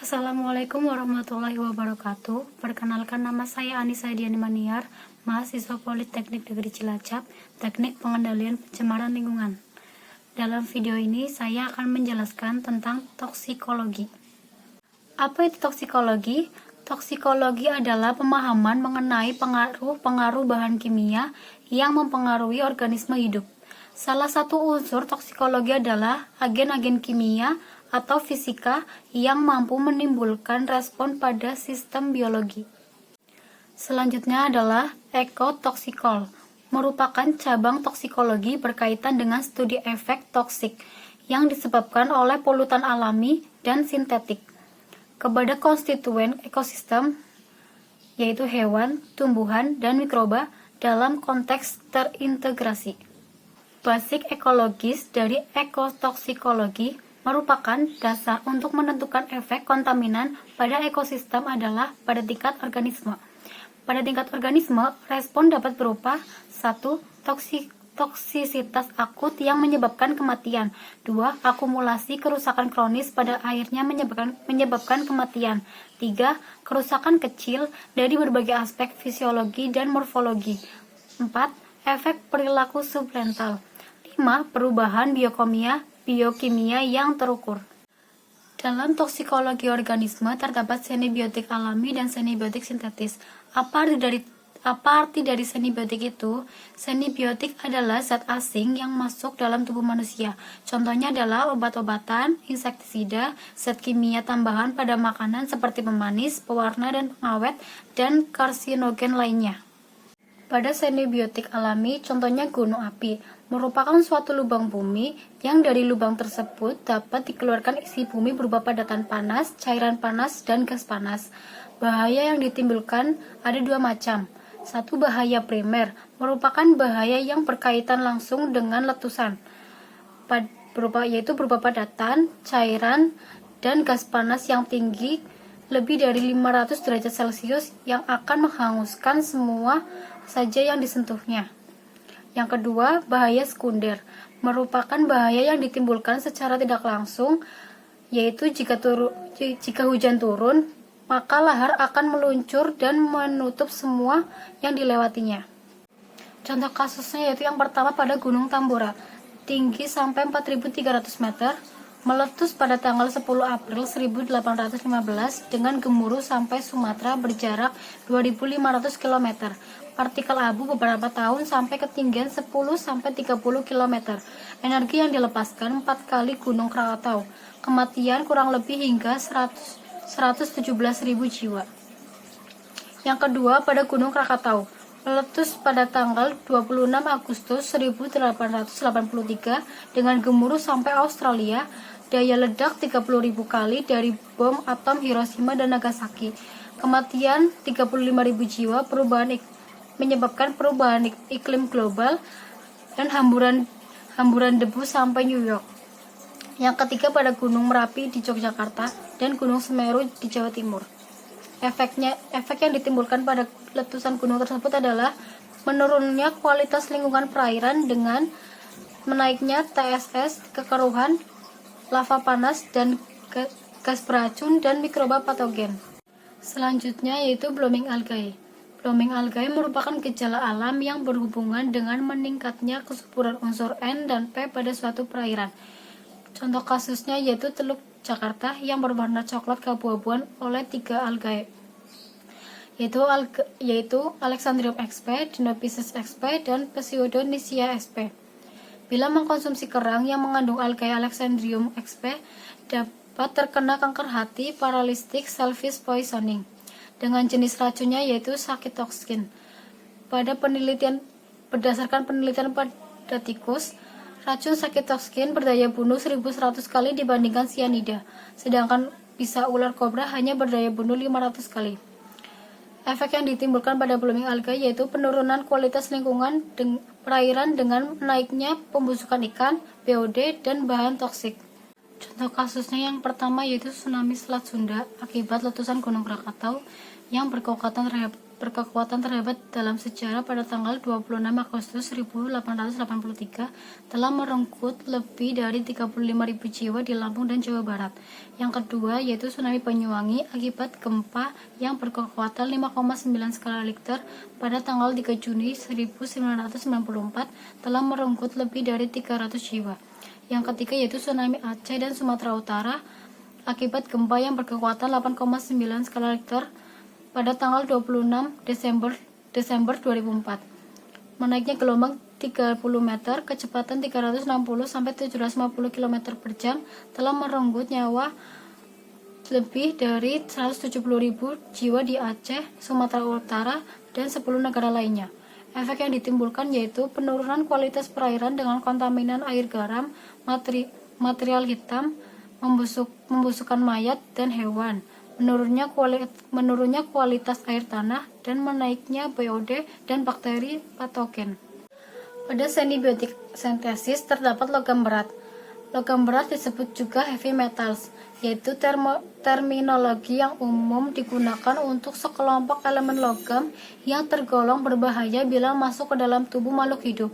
Assalamualaikum warahmatullahi wabarakatuh. Perkenalkan, nama saya Anissa Diani Maniar, mahasiswa Politeknik Negeri Cilacap, Teknik Pengendalian Pencemaran Lingkungan. Dalam video ini saya akan menjelaskan tentang toksikologi. Apa itu toksikologi? Toksikologi adalah pemahaman mengenai pengaruh bahan kimia yang mempengaruhi organisme hidup. Salah satu unsur toksikologi adalah agen-agen kimia atau fisika yang mampu menimbulkan respon pada sistem biologi. Selanjutnya adalah ekotoksikol, merupakan cabang toksikologi berkaitan dengan studi efek toksik yang disebabkan oleh polutan alami dan sintetik kepada konstituen ekosistem, yaitu hewan, tumbuhan, dan mikroba dalam konteks terintegrasi. Basic ekologis dari ekotoksikologi merupakan dasar untuk menentukan efek kontaminan pada ekosistem adalah pada tingkat organisme. Pada tingkat organisme, respon dapat berupa 1. Toksisitas akut yang menyebabkan kematian. 2. Akumulasi kerusakan kronis pada airnya menyebabkan kematian. 3. Kerusakan kecil dari berbagai aspek fisiologi dan morfologi. 4. Efek perilaku sublental. 5. Perubahan biokimia yang terukur. Dalam toksikologi organisme terdapat senibiotik alami dan senibiotik sintetis. Apa arti dari senibiotik itu? Senibiotik adalah zat asing yang masuk dalam tubuh manusia. Contohnya adalah obat-obatan, insektisida, zat kimia tambahan pada makanan seperti pemanis, pewarna dan pengawet, dan karsinogen lainnya. Pada senibiotik alami, contohnya gunung api, merupakan suatu lubang bumi yang dari lubang tersebut dapat dikeluarkan isi bumi berupa padatan panas, cairan panas, dan gas panas. Bahaya yang ditimbulkan ada dua macam. Satu, bahaya primer, merupakan bahaya yang berkaitan langsung dengan letusan, yaitu berupa padatan, cairan, dan gas panas yang tinggi lebih dari 500 derajat Celcius yang akan menghanguskan semua saja yang disentuhnya. Yang kedua, bahaya sekunder, merupakan bahaya yang ditimbulkan secara tidak langsung, yaitu jika hujan turun, maka lahar akan meluncur dan menutup semua yang dilewatinya. Contoh kasusnya yaitu yang pertama pada Gunung Tambora, tinggi sampai 4.300 meter, meletus pada tanggal 10 April 1815 dengan gemuruh sampai Sumatera berjarak 2.500 km. Partikel abu beberapa tahun sampai ketinggian 10-30 km. Energi yang dilepaskan 4 kali Gunung Krakatau. Kematian kurang lebih hingga 117.000 jiwa. Yang kedua pada Gunung Krakatau, meletus pada tanggal 26 Agustus 1883 dengan gemuruh sampai Australia. Daya ledak 30.000 kali dari bom atom Hiroshima dan Nagasaki. Kematian 35.000 jiwa, menyebabkan perubahan iklim global dan hamburan debu sampai New York. Yang ketiga pada Gunung Merapi di Yogyakarta dan Gunung Semeru di Jawa Timur. Efek yang ditimbulkan pada letusan gunung tersebut adalah menurunnya kualitas lingkungan perairan dengan menaiknya TSS, kekeruhan, lava panas, dan gas beracun dan mikroba patogen. Selanjutnya yaitu blooming algae. Blooming algae merupakan gejala alam yang berhubungan dengan meningkatnya kesuburan unsur N dan P pada suatu perairan. Contoh kasusnya yaitu Teluk Jakarta yang berwarna coklat keabu-abuan oleh 3 algae, yaitu Alexandrium sp, Dinophysis sp, dan Pseudonesia sp. Bila mengkonsumsi kerang yang mengandung algae Alexandrium sp, dapat terkena kanker hati, paralistik, selfish poisoning. Dengan jenis racunnya yaitu sakitoksin. Berdasarkan penelitian pada tikus, racun sakitoksin berdaya bunuh 1.100 kali dibandingkan sianida, sedangkan bisa ular kobra hanya berdaya bunuh 500 kali. Efek yang ditimbulkan pada blooming algae yaitu penurunan kualitas lingkungan perairan dengan naiknya pembusukan ikan, BOD, dan bahan toksik. Contoh kasusnya yang pertama yaitu tsunami Selat Sunda akibat letusan Gunung Krakatau yang berkekuatan terhebat dalam sejarah pada tanggal 26 Agustus 1883 telah merenggut lebih dari 35.000 jiwa di Lampung dan Jawa Barat. Yang kedua yaitu tsunami Banyuwangi akibat gempa yang berkekuatan 5,9 skala Richter pada tanggal 3 Juni 1994 telah merenggut lebih dari 300 jiwa. Yang ketiga yaitu tsunami Aceh dan Sumatera Utara akibat gempa yang berkekuatan 8,9 skala Richter pada tanggal 26 Desember 2004. Menaiknya gelombang 30 meter, kecepatan 360 sampai 750 km per jam telah merenggut nyawa lebih dari 170.000 jiwa di Aceh, Sumatera Utara, dan 10 negara lainnya. Efek yang ditimbulkan yaitu penurunan kualitas perairan dengan kontaminan air garam, material hitam, membusukkan mayat dan hewan, menurunnya kualitas air tanah, dan menaiknya BOD dan bakteri patogen. Pada semibiotik sintesis terdapat logam berat. Logam berat disebut juga heavy metals, yaitu terminologi yang umum digunakan untuk sekelompok elemen logam yang tergolong berbahaya bila masuk ke dalam tubuh makhluk hidup.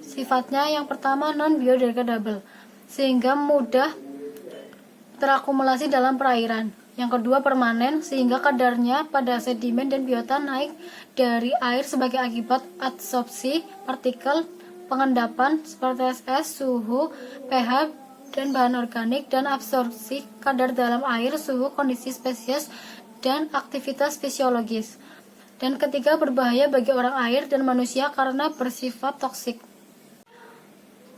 Sifatnya yang pertama non-biodegradable, sehingga mudah terakumulasi dalam perairan. Yang kedua permanen, sehingga kadarnya pada sedimen dan biota naik dari air sebagai akibat adsorpsi partikel, pengendapan seperti es, suhu, pH, dan bahan organik, dan absorpsi kadar dalam air, suhu, kondisi spesies, dan aktivitas fisiologis. Dan ketiga berbahaya bagi orang air dan manusia karena bersifat toksik.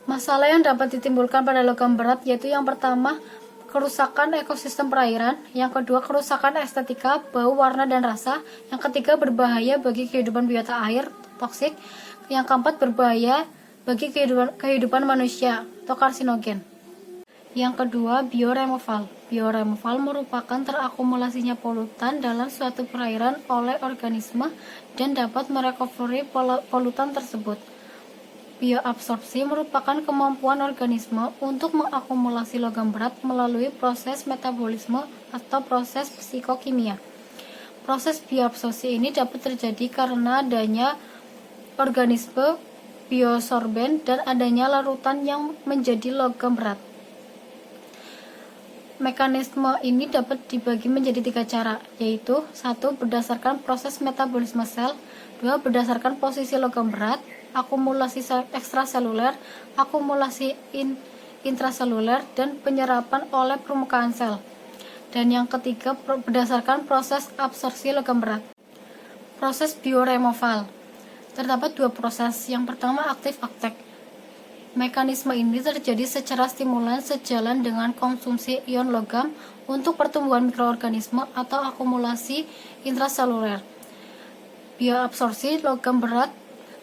Masalah yang dapat ditimbulkan pada logam berat yaitu yang pertama, kerusakan ekosistem perairan, yang kedua kerusakan estetika, bau, warna, dan rasa, yang ketiga berbahaya bagi kehidupan biota air, toksik, yang keempat berbahaya bagi kehidupan manusia, atau karsinogen. Yang kedua, bioremoval. Bioremoval merupakan terakumulasinya polutan dalam suatu perairan oleh organisme dan dapat merecovery polutan tersebut. Bioabsorpsi merupakan kemampuan organisme untuk mengakumulasi logam berat melalui proses metabolisme atau proses psikokimia. Proses bioabsorpsi ini dapat terjadi karena adanya organisme biosorben dan adanya larutan yang menjadi logam berat. Mekanisme ini dapat dibagi menjadi 3 cara, yaitu 1. Berdasarkan proses metabolisme sel, 2. Berdasarkan posisi logam berat, akumulasi ekstraseluler, akumulasi intraseluler, dan penyerapan oleh permukaan sel. Dan yang ketiga, berdasarkan proses absorpsi logam berat. Proses bioremoval. Terdapat 2 proses. Yang pertama, aktif uptake. Mekanisme ini terjadi secara stimulan sejalan dengan konsumsi ion logam untuk pertumbuhan mikroorganisme atau akumulasi intraseluler. Bioabsorpsi logam berat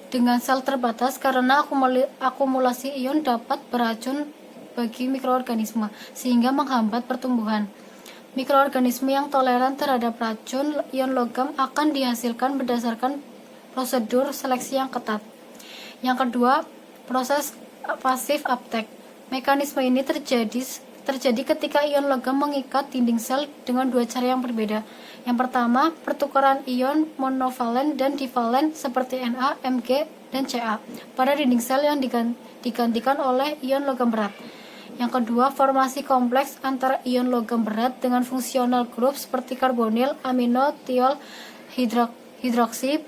dengan sel terbatas karena akumulasi ion dapat beracun bagi mikroorganisme sehingga menghambat pertumbuhan. Mikroorganisme yang toleran terhadap racun ion logam akan dihasilkan berdasarkan prosedur seleksi yang ketat. Yang kedua, proses pasif uptake. Mekanisme ini terjadi ketika ion logam mengikat dinding sel dengan 2 cara yang berbeda. Yang pertama, pertukaran ion monovalen dan divalen seperti Na, Mg, dan Ca pada dinding sel yang digantikan oleh ion logam berat. Yang kedua, formasi kompleks antara ion logam berat dengan fungsional grup seperti karbonil, amino, tiol, hidroksi,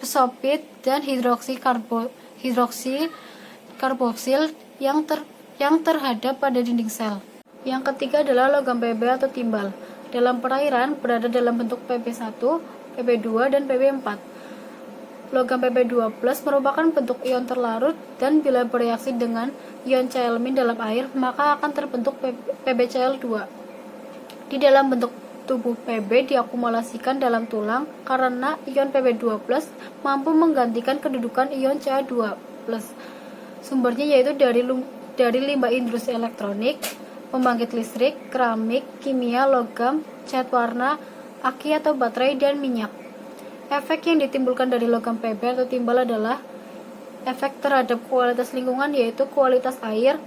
psopid, dan hidroksi karboksil yang terhadap pada dinding sel. Yang ketiga adalah logam Pb atau timbal. Dalam perairan berada dalam bentuk Pb1, Pb2, dan Pb4. Logam Pb2+ merupakan bentuk ion terlarut dan bila bereaksi dengan ion Cl- dalam air, maka akan terbentuk PbCl2. Di dalam bentuk tubuh Pb diakumulasikan dalam tulang karena ion Pb2+ mampu menggantikan kedudukan ion Ca2+. Sumbernya yaitu dari limbah industri elektronik, pembangkit listrik, keramik, kimia, logam, cat warna, aki atau baterai, dan minyak. Efek yang ditimbulkan dari logam Pb atau timbal adalah efek terhadap kualitas lingkungan yaitu kualitas air,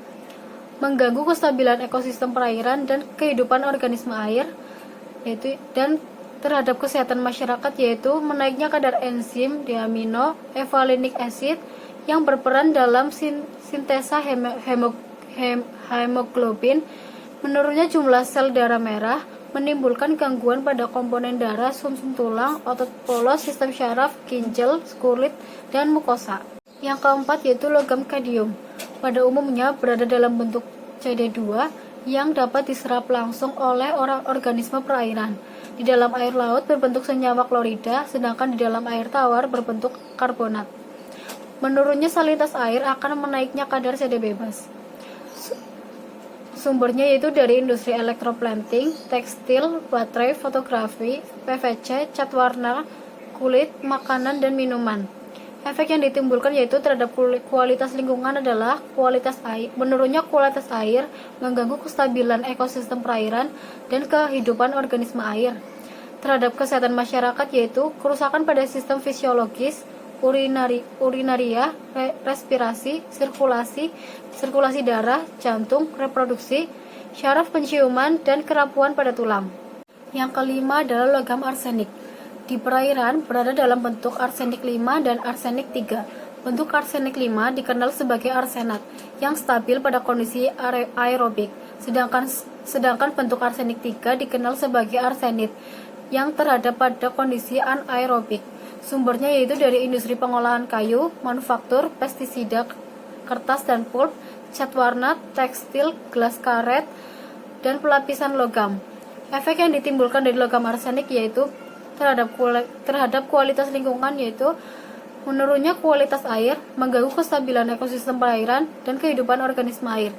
mengganggu kestabilan ekosistem perairan dan kehidupan organisme air, dan terhadap kesehatan masyarakat, yaitu menaiknya kadar enzim diamino evalenic acid yang berperan dalam sintesa hemoglobin, menurunnya jumlah sel darah merah, menimbulkan gangguan pada komponen darah, sumsum tulang, otot polos, sistem syaraf, ginjal, kulit, dan mukosa. Yang keempat yaitu logam kadium. Pada umumnya berada dalam bentuk CD2 yang dapat diserap langsung oleh organisme perairan. Di dalam air laut berbentuk senyawa klorida, sedangkan di dalam air tawar berbentuk karbonat. Menurunnya salinitas air akan menaiknya kadar CD bebas. Sumbernya yaitu dari industri elektroplating, tekstil, baterai, fotografi, PVC, cat warna, kulit, makanan, dan minuman. Efek yang ditimbulkan yaitu terhadap kualitas lingkungan adalah menurunnya kualitas air, mengganggu kestabilan ekosistem perairan dan kehidupan organisme air. Terhadap kesehatan masyarakat yaitu kerusakan pada sistem fisiologis, urinaria, respirasi, sirkulasi darah, jantung, reproduksi, syaraf penciuman, dan kerapuan pada tulang. Yang kelima adalah logam arsenik. Di perairan berada dalam bentuk arsenik 5 dan arsenik 3. Bentuk arsenik 5 dikenal sebagai arsenat yang stabil pada kondisi aerobik, sedangkan bentuk arsenik 3 dikenal sebagai arsenit yang terhadap pada kondisi anaerobik. Sumbernya yaitu dari industri pengolahan kayu, manufaktur, pestisida, kertas dan pulp, cat warna, tekstil, gelas karet, dan pelapisan logam. Efek yang ditimbulkan dari logam arsenik yaitu terhadap kualitas lingkungan yaitu menurunnya kualitas air, mengganggu kestabilan ekosistem perairan dan kehidupan organisme air.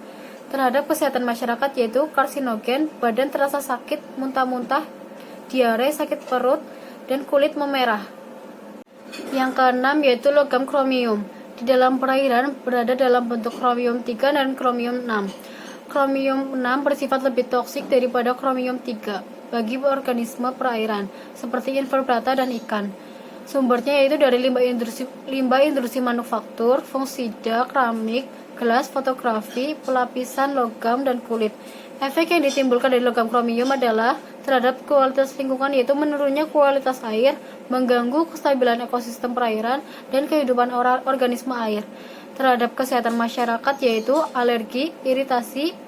Terhadap kesehatan masyarakat yaitu karsinogen, badan terasa sakit, muntah-muntah, diare, sakit perut, dan kulit memerah. Yang keenam yaitu logam kromium. Di dalam perairan berada dalam bentuk kromium 3 dan kromium 6. Kromium 6 bersifat lebih toksik daripada kromium 3 bagi organisme perairan seperti invertebrata dan ikan. Sumbernya yaitu dari limbah industri manufaktur, fungisida, keramik, gelas, fotografi, pelapisan logam, dan kulit. Efek yang ditimbulkan dari logam kromium adalah terhadap kualitas lingkungan yaitu menurunnya kualitas air, mengganggu kestabilan ekosistem perairan dan kehidupan organisme air. Terhadap kesehatan masyarakat yaitu alergi, iritasi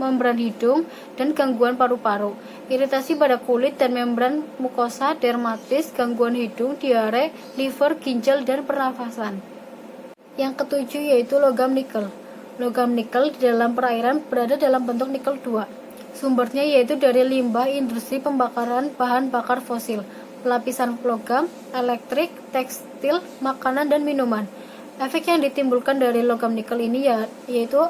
membran hidung, dan gangguan paru-paru, iritasi pada kulit dan membran mukosa, dermatis, gangguan hidung, diare, liver, ginjal, dan pernafasan. Yang ketujuh yaitu logam nikel. Logam nikel di dalam perairan berada dalam bentuk nikel 2. Sumbernya yaitu dari limbah industri pembakaran bahan bakar fosil, lapisan logam, elektrik, tekstil, makanan, dan minuman. Efek yang ditimbulkan dari logam nikel ini yaitu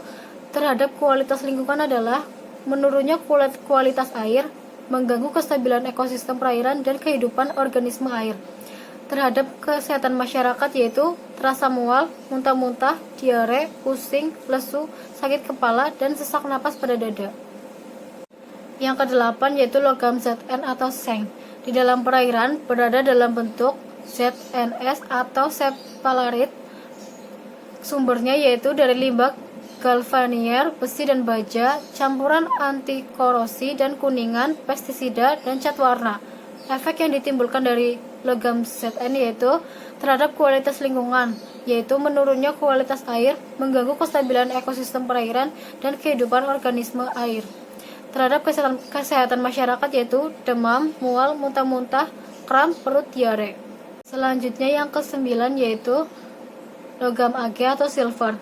terhadap kualitas lingkungan adalah menurunnya kualitas air, mengganggu kestabilan ekosistem perairan dan kehidupan organisme air. Terhadap kesehatan masyarakat yaitu terasa mual, muntah-muntah, diare, pusing, lesu, sakit kepala, dan sesak napas pada dada. Yang kedelapan yaitu logam Zn atau seng. Di dalam perairan berada dalam bentuk ZNS atau sephalarit. Sumbernya yaitu dari limbah galvanier, besi dan baja, campuran anti korosi dan kuningan, pestisida, dan cat warna. Efek yang ditimbulkan dari logam Zn yaitu terhadap kualitas lingkungan, yaitu menurunnya kualitas air, mengganggu kestabilan ekosistem perairan dan kehidupan organisme air. Terhadap kesehatan masyarakat yaitu demam, mual, muntah-muntah, kram, perut, diare. Selanjutnya yang kesembilan yaitu logam Ag atau silver.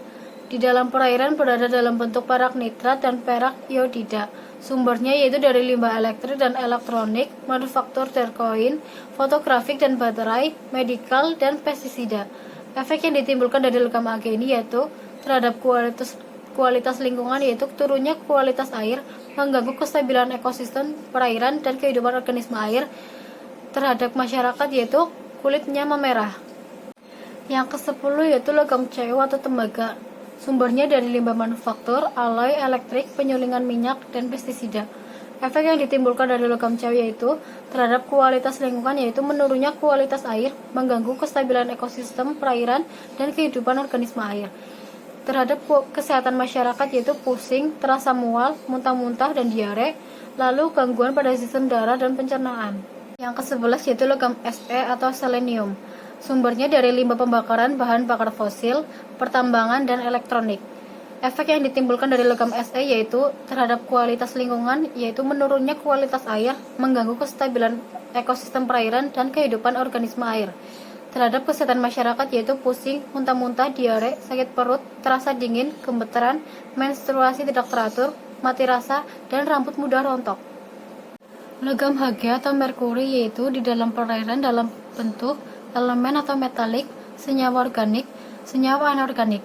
Di dalam perairan berada dalam bentuk perak nitrat dan perak iodida. Sumbernya yaitu dari limbah elektrik dan elektronik, manufaktur terkoin, fotografik dan baterai, medikal, dan pestisida. Efek yang ditimbulkan dari logam Ag ini yaitu terhadap kualitas lingkungan yaitu turunnya kualitas air, mengganggu kestabilan ekosistem perairan dan kehidupan organisme air. Terhadap masyarakat yaitu kulitnya memerah. Yang ke-10 yaitu logam Cu atau tembaga. Sumbernya dari limbah manufaktur, alloy, elektrik, penyulingan minyak, dan pestisida. Efek yang ditimbulkan dari logam Cu yaitu terhadap kualitas lingkungan yaitu menurunnya kualitas air, mengganggu kestabilan ekosistem perairan dan kehidupan organisme air. terhadap kesehatan masyarakat, yaitu pusing, terasa mual, muntah-muntah, dan diare, lalu gangguan pada sistem darah dan pencernaan. Yang ke-11 yaitu logam Se atau selenium. Sumbernya dari limbah pembakaran bahan bakar fosil, pertambangan, dan elektronik. Efek yang ditimbulkan dari logam Se yaitu terhadap kualitas lingkungan, yaitu menurunnya kualitas air, mengganggu kestabilan ekosistem perairan dan kehidupan organisme air. Terhadap kesehatan masyarakat yaitu pusing, muntah-muntah, diare, sakit perut, terasa dingin, gemeteran, menstruasi tidak teratur, mati rasa, dan rambut mudah rontok. Logam Hg atau merkuri yaitu di dalam perairan dalam bentuk elemen atau metalik, senyawa organik, senyawa anorganik.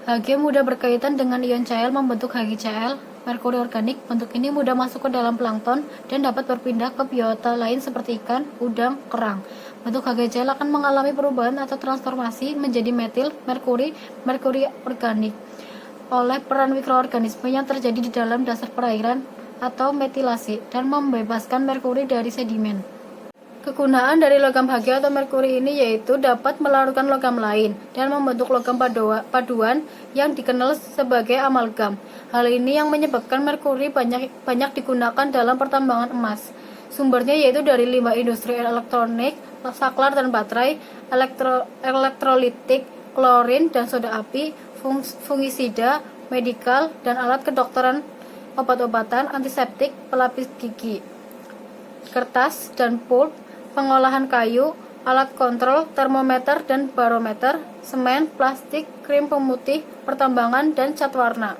Hg mudah berkaitan dengan ion Cl membentuk HgCl. Merkuri organik, bentuk ini mudah masuk ke dalam plankton dan dapat berpindah ke biota lain seperti ikan, udang, kerang. Bentuk HgCl akan mengalami perubahan atau transformasi menjadi metil merkuri organik oleh peran mikroorganisme yang terjadi di dalam dasar perairan atau metilasi dan membebaskan merkuri dari sedimen. Kegunaan dari logam Hg atau merkuri ini yaitu dapat melarutkan logam lain dan membentuk logam paduan yang dikenal sebagai amalgam. Hal ini yang menyebabkan merkuri banyak digunakan dalam pertambangan emas. Sumbernya yaitu dari limbah industri elektronik, saklar dan baterai, elektrolitik, klorin dan soda api, fungisida, medikal, dan alat kedokteran, obat-obatan, antiseptik, pelapis gigi, kertas dan pulp, pengolahan kayu, alat kontrol, termometer dan barometer, semen, plastik, krim pemutih, pertambangan, dan cat warna.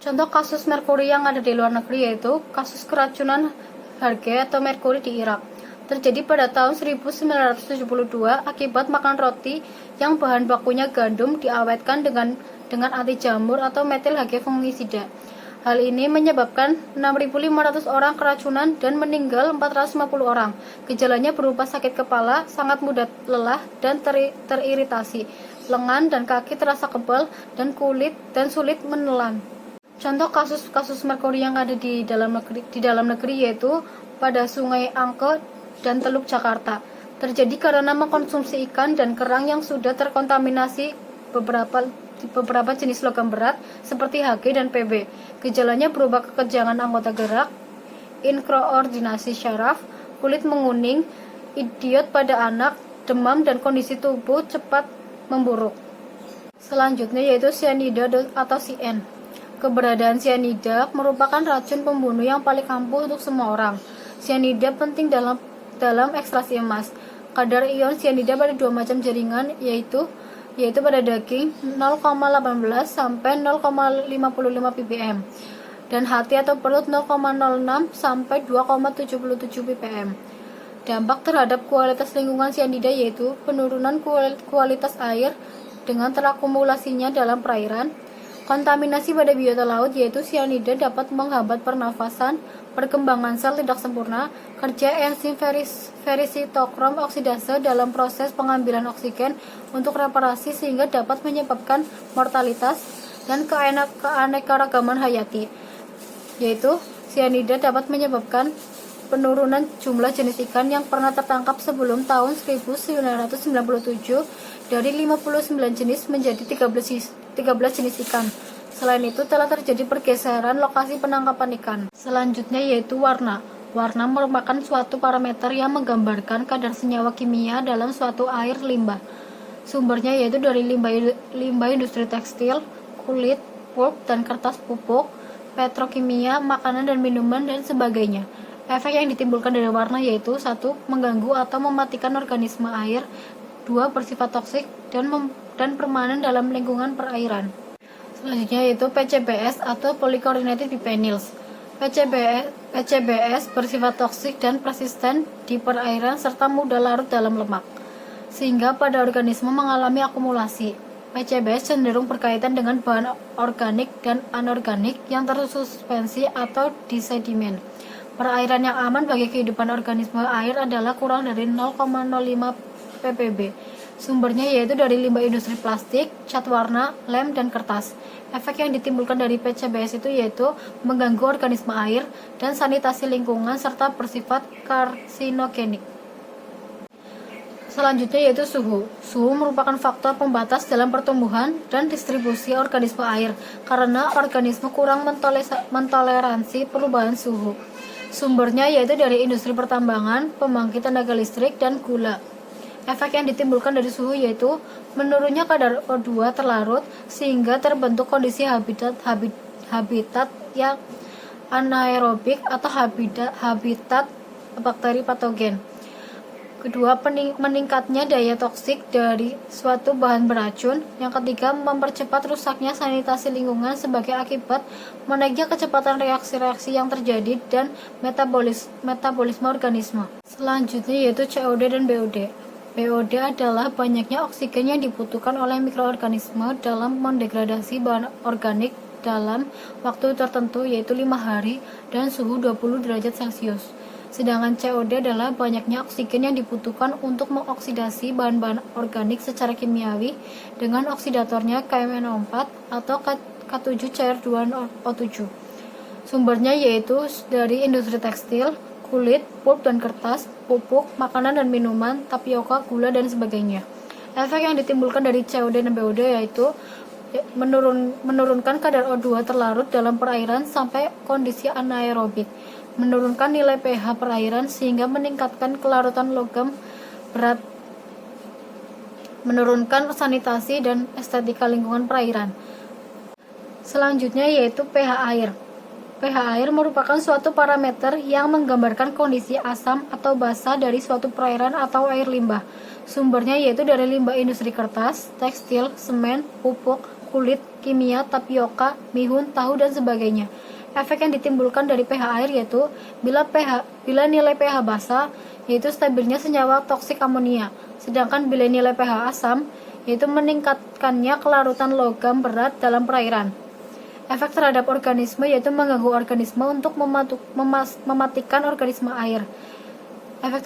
Contoh kasus merkuri yang ada di luar negeri yaitu kasus keracunan Hg atau merkuri di Irak. Terjadi pada tahun 1972 akibat makan roti yang bahan bakunya gandum diawetkan dengan anti jamur atau metil Hg fungisida. Hal ini menyebabkan 6.500 orang keracunan dan meninggal 450 orang. Gejalanya berupa sakit kepala, sangat mudah lelah dan teriritasi. Lengan dan kaki terasa kebal dan sulit menelan. Contoh kasus-kasus merkuri yang ada di dalam negeri yaitu pada Sungai Angke dan Teluk Jakarta. Terjadi karena mengkonsumsi ikan dan kerang yang sudah terkontaminasi beberapa jenis logam berat seperti Hg dan Pb. Gejalanya berupa kekejangan anggota gerak, inkoordinasi syaraf, kulit menguning, idiot pada anak, demam, dan kondisi tubuh cepat memburuk. Selanjutnya yaitu cyanida atau CN. Keberadaan cyanida merupakan racun pembunuh yang paling ampuh untuk semua orang. Cyanida penting dalam ekstraksi emas. Kadar ion cyanida pada dua macam jaringan yaitu pada daging 0,18 sampai 0,55 ppm dan hati atau perut 0,06 sampai 2,77 ppm. Dampak terhadap kualitas lingkungan cyanida yaitu penurunan kualitas air dengan terakumulasinya dalam perairan, kontaminasi pada biota laut yaitu cyanida dapat menghambat pernafasan, perkembangan sel tidak sempurna, kerja enzim ferisitokrom oksidase dalam proses pengambilan oksigen untuk reparasi sehingga dapat menyebabkan mortalitas dan keanekaragaman hayati, yaitu cyanida dapat menyebabkan penurunan jumlah jenis ikan yang pernah tertangkap sebelum tahun 1997 dari 59 jenis menjadi 13 jenis ikan. Selain itu telah terjadi pergeseran lokasi penangkapan ikan. Selanjutnya yaitu warna. Warna merupakan suatu parameter yang menggambarkan kadar senyawa kimia dalam suatu air limbah. Sumbernya yaitu dari limbah industri tekstil, kulit, pulp dan kertas pupuk, petrokimia, makanan dan minuman dan sebagainya. Efek yang ditimbulkan dari warna yaitu 1. Mengganggu atau mematikan organisme air, 2. Bersifat toksik dan permanen dalam lingkungan perairan. Selanjutnya yaitu PCBs atau polychlorinated biphenyls. PCBs bersifat toksik dan persisten di perairan serta mudah larut dalam lemak, sehingga pada organisme mengalami akumulasi. PCBs cenderung berkaitan dengan bahan organik dan anorganik yang tersuspensi atau di sedimen. Perairan yang aman bagi kehidupan organisme air adalah kurang dari 0,05 ppb. Sumbernya yaitu dari limbah industri plastik, cat warna, lem, dan kertas. Efek yang ditimbulkan dari PCBs itu yaitu mengganggu organisme air dan sanitasi lingkungan serta bersifat karsinogenik. Selanjutnya yaitu suhu. Suhu merupakan faktor pembatas dalam pertumbuhan dan distribusi organisme air karena organisme kurang mentoleransi perubahan suhu. Sumbernya yaitu dari industri pertambangan, pembangkit tenaga listrik, dan gula. Efek yang ditimbulkan dari suhu yaitu menurunnya kadar O2 terlarut sehingga terbentuk kondisi habitat yang anaerobik atau habitat bakteri patogen. Kedua, meningkatnya daya toksik dari suatu bahan beracun. Yang ketiga, mempercepat rusaknya sanitasi lingkungan sebagai akibat menaiknya kecepatan reaksi-reaksi yang terjadi dan metabolisme organisme. Selanjutnya yaitu COD dan BOD. BOD adalah banyaknya oksigen yang dibutuhkan oleh mikroorganisme dalam mendegradasi bahan organik dalam waktu tertentu yaitu 5 hari dan suhu 20 derajat Celcius. Sedangkan COD adalah banyaknya oksigen yang dibutuhkan untuk mengoksidasi bahan-bahan organik secara kimiawi dengan oksidatornya KMNO4 atau K7 cair 2O7. Sumbernya yaitu dari industri tekstil, kulit, pulp dan kertas, pupuk, makanan dan minuman, tapioka, gula, dan sebagainya. Efek yang ditimbulkan dari COD dan BOD yaitu menurunkan kadar O2 terlarut dalam perairan sampai kondisi anaerobik, menurunkan nilai pH perairan sehingga meningkatkan kelarutan logam berat, menurunkan sanitasi dan estetika lingkungan perairan. Selanjutnya yaitu pH air. pH air merupakan suatu parameter yang menggambarkan kondisi asam atau basa dari suatu perairan atau air limbah. Sumbernya yaitu dari limbah industri kertas, tekstil, semen, pupuk, kulit, kimia, tapioka, mihun, tahu, dan sebagainya. Efek yang ditimbulkan dari pH air yaitu bila nilai pH basa yaitu stabilnya senyawa toksik amonia, sedangkan bila nilai pH asam yaitu meningkatkannya kelarutan logam berat dalam perairan. Efek terhadap organisme yaitu mengganggu organisme untuk mematikan organisme air. Efek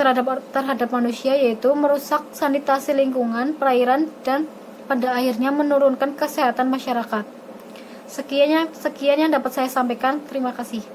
terhadap manusia yaitu merusak sanitasi lingkungan perairan dan pada akhirnya menurunkan kesehatan masyarakat. Sekian yang dapat saya sampaikan. Terima kasih.